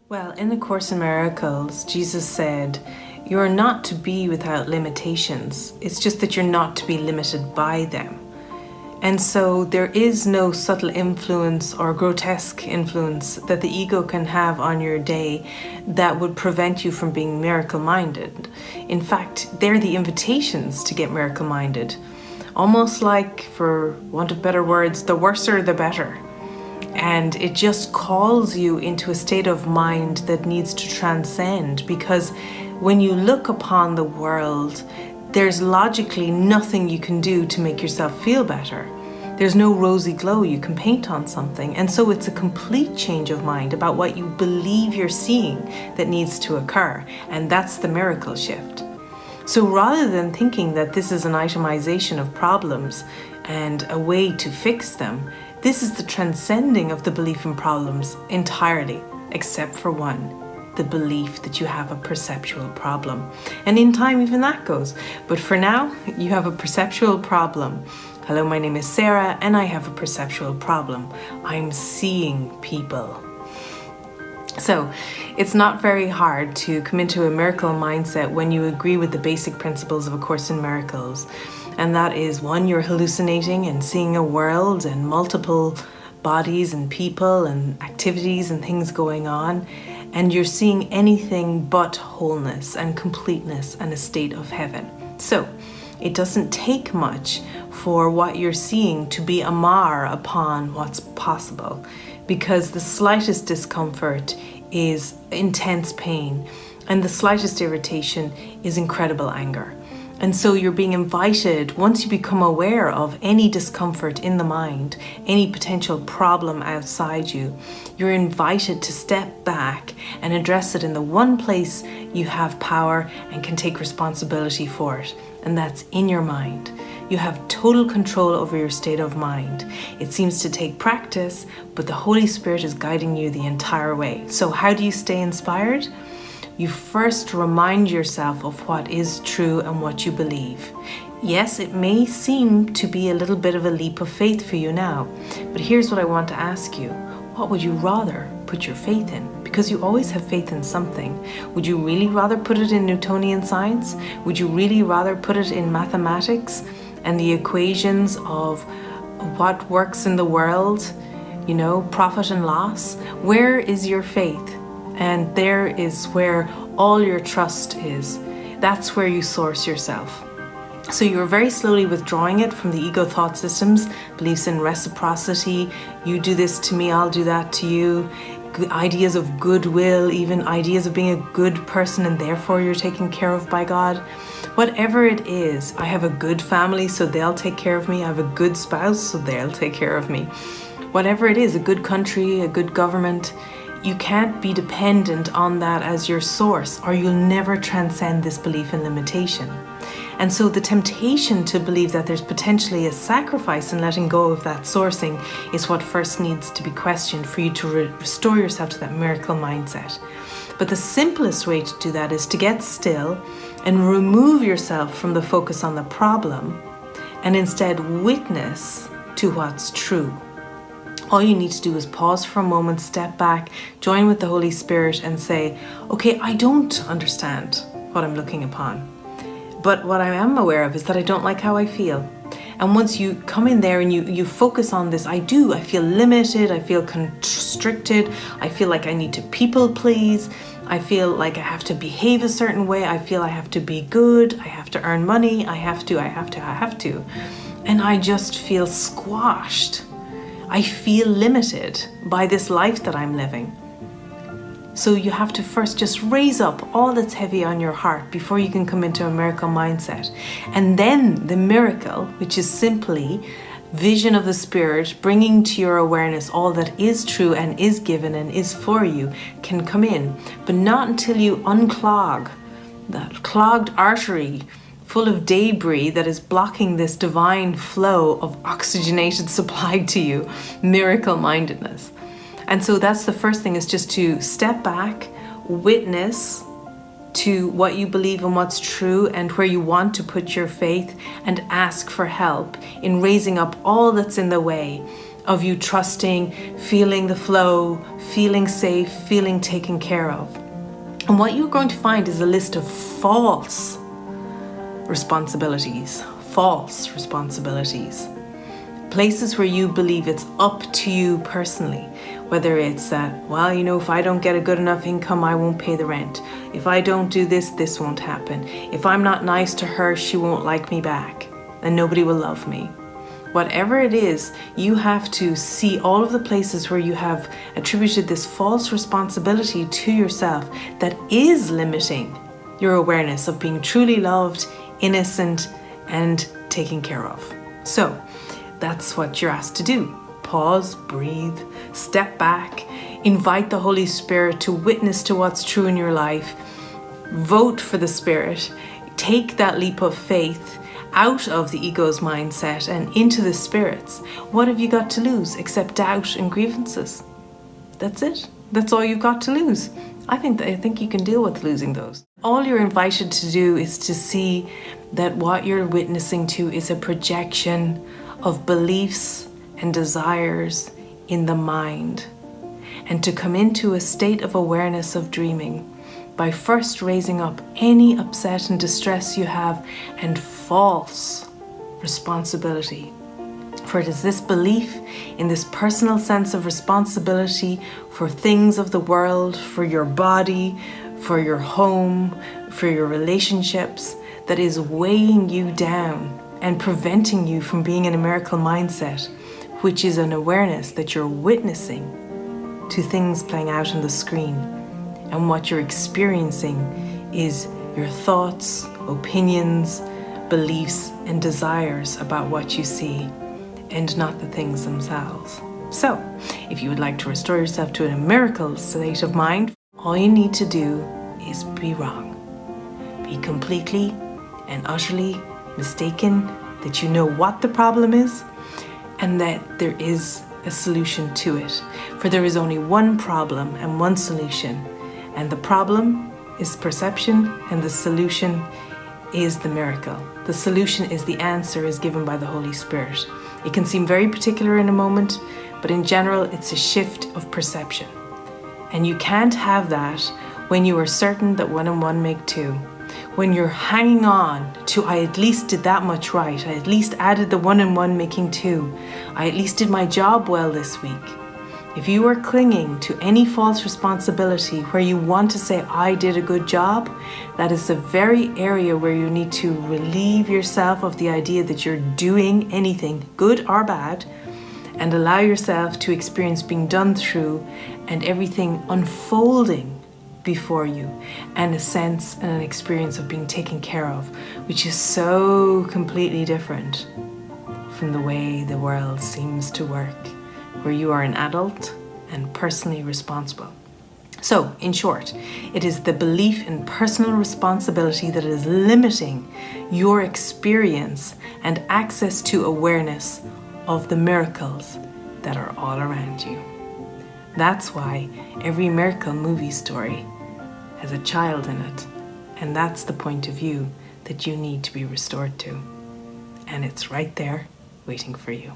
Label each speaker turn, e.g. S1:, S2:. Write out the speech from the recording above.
S1: Well, in A Course in Miracles, Jesus said, you're not to be without limitations. It's just that you're not to be limited by them. And so there is no subtle influence or grotesque influence that the ego can have on your day that would prevent you from being miracle-minded. In fact, they're the invitations to get miracle-minded. Almost like, for want of better words, the worser the better. And it just calls you into a state of mind that needs to transcend, because when you look upon the world, there's logically nothing you can do to make yourself feel better. There's no rosy glow you can paint on something. And so it's a complete change of mind about what you believe you're seeing that needs to occur. And that's the miracle shift. So rather than thinking that this is an itemization of problems and a way to fix them, this is the transcending of the belief in problems entirely, except for one. The belief that you have a perceptual problem. And in time, even that goes. But for now, you have a perceptual problem. Hello, my name is Sarah, and I have a perceptual problem. I'm seeing people. So, it's not very hard to come into a miracle mindset when you agree with the basic principles of A Course in Miracles. And that is, one, you're hallucinating and seeing a world and multiple bodies and people and activities and things going on. And you're seeing anything but wholeness and completeness and a state of heaven. So it doesn't take much for what you're seeing to be a mar upon what's possible, because the slightest discomfort is intense pain and the slightest irritation is incredible anger. And so you're being invited, once you become aware of any discomfort in the mind, any potential problem outside you, you're invited to step back and address it in the one place you have power and can take responsibility for it. And that's in your mind. You have total control over your state of mind. It seems to take practice, but the Holy Spirit is guiding you the entire way. So how do you stay inspired? You first remind yourself of what is true and what you believe. Yes, it may seem to be a little bit of a leap of faith for you now, but here's what I want to ask you. What would you rather put your faith in? Because you always have faith in something. Would you really rather put it in Newtonian science? Would you really rather put it in mathematics and the equations of what works in the world? You know, profit and loss? Where is your faith? And there is where all your trust is. That's where you source yourself. So you're very slowly withdrawing it from the ego thought systems, beliefs in reciprocity, you do this to me, I'll do that to you, ideas of goodwill, even ideas of being a good person and therefore you're taken care of by God. Whatever it is, I have a good family so they'll take care of me, I have a good spouse so they'll take care of me. Whatever it is, a good country, a good government, you can't be dependent on that as your source, or you'll never transcend this belief in limitation. And so the temptation to believe that there's potentially a sacrifice in letting go of that sourcing is what first needs to be questioned for you to restore yourself to that miracle mindset. But the simplest way to do that is to get still and remove yourself from the focus on the problem and instead witness to what's true. All you need to do is pause for a moment, step back, join with the Holy Spirit and say, okay, I don't understand what I'm looking upon. But what I am aware of is that I don't like how I feel. And once you come in there and you focus on this, I feel limited, I feel constricted, I feel like I need to people please, I feel like I have to behave a certain way, I feel I have to be good, I have to earn money, I have to. And I just feel squashed. I feel limited by this life that I'm living. So you have to first just raise up all that's heavy on your heart before you can come into a miracle mindset. And then the miracle, which is simply vision of the Spirit, bringing to your awareness all that is true and is given and is for you, can come in. But not until you unclog that clogged artery full of debris that is blocking this divine flow of oxygenated supply to you, miracle-mindedness. And so that's the first thing, is just to step back, witness to what you believe and what's true and where you want to put your faith, and ask for help in raising up all that's in the way of you trusting, feeling the flow, feeling safe, feeling taken care of. And what you're going to find is a list of false responsibilities. False responsibilities. Places where you believe it's up to you personally. Whether it's that, well, if I don't get a good enough income, I won't pay the rent. If I don't do this, this won't happen. If I'm not nice to her, she won't like me back. And nobody will love me. Whatever it is, you have to see all of the places where you have attributed this false responsibility to yourself that is limiting your awareness of being truly loved, innocent, and taken care of. So that's what you're asked to do. Pause, breathe, step back, invite the Holy Spirit to witness to what's true in your life, vote for the Spirit, take that leap of faith out of the ego's mindset and into the Spirit's. What have you got to lose except doubt and grievances? That's it. That's all you've got to lose. I think you can deal with losing those. All you're invited to do is to see that what you're witnessing to is a projection of beliefs and desires in the mind, and to come into a state of awareness of dreaming by first raising up any upset and distress you have and false responsibility. For it is this belief in this personal sense of responsibility for things of the world, for your body, for your home, for your relationships, that is weighing you down and preventing you from being in a miracle mindset, which is an awareness that you're witnessing to things playing out on the screen. And what you're experiencing is your thoughts, opinions, beliefs, and desires about what you see, and not the things themselves. So, if you would like to restore yourself to a miracle state of mind, all you need to do is be wrong. Be completely and utterly mistaken that you know what the problem is and that there is a solution to it. For there is only one problem and one solution. And the problem is perception, and the solution is the miracle. The solution is the answer is given by the Holy Spirit. It can seem very particular in a moment, but in general, it's a shift of perception. And you can't have that when you are certain that 1 and 1 make 2. When you're hanging on to, I at least did that much right. I at least added the 1 and 1 making 2. I at least did my job well this week. If you are clinging to any false responsibility where you want to say, I did a good job, that is the very area where you need to relieve yourself of the idea that you're doing anything, good or bad, and allow yourself to experience being done through and everything unfolding before you, and a sense and an experience of being taken care of, which is so completely different from the way the world seems to work, where you are an adult and personally responsible. So, in short, it is the belief in personal responsibility that is limiting your experience and access to awareness of the miracles that are all around you. That's why every miracle movie story has a child in it, and that's the point of view that you need to be restored to. And it's right there waiting for you.